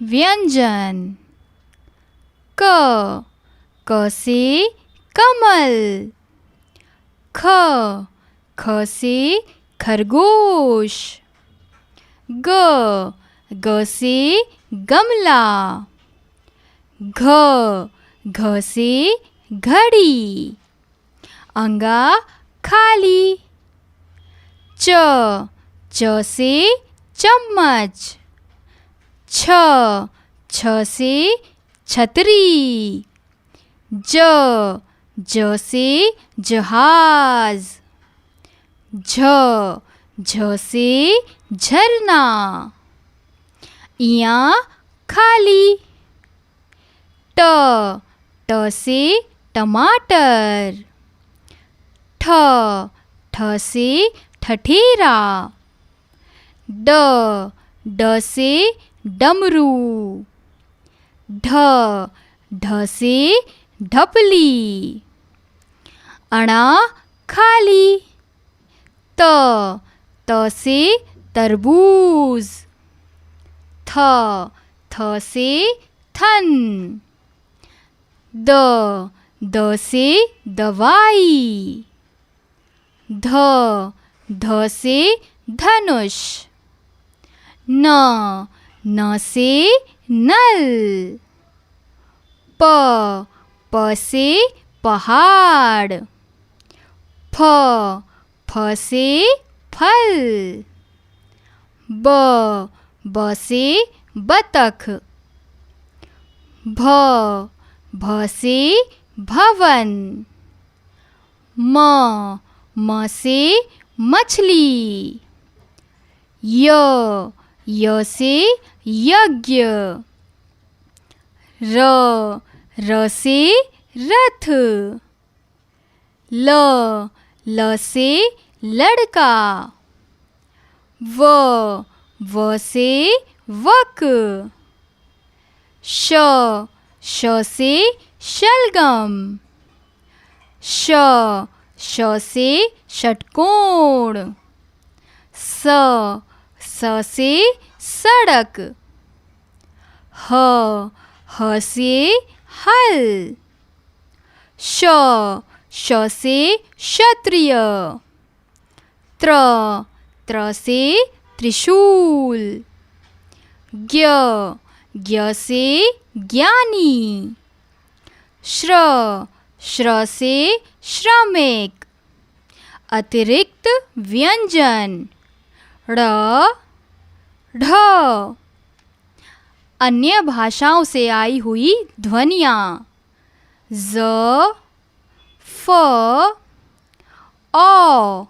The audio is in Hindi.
व्यंजन। क से कमल। ख से खरगोश। ग से गमला। घ से घड़ी। अंगा खाली। च से चम्मच। छ से छतरी। ज से जहाज। झ से झरना। इया खाली। ट से टमाटर। ठ से ठठेरा। ड से डमरू। ढ से ढपली। अणा खाली। त से तरबूज। थ से थन। द से दवाई। ध से धनुष। न से नल। प से पहाड़। फ से फल। ब से बतख। भ से भवन। म से मछली। य से यज्ञ। र से रथ। ल से लड़का। व से वक। श से शलगम। श से षटकोण। स से सड़क। ह से हल। श से क्षत्रिय। त्र से त्रिशूल। ज्ञ से ज्ञानी। श्र से श्रमिक। अतिरिक्त व्यंजन। ढ अन्य भाषाओं से आई हुई ध्वनियाँ। ज, फ, औ।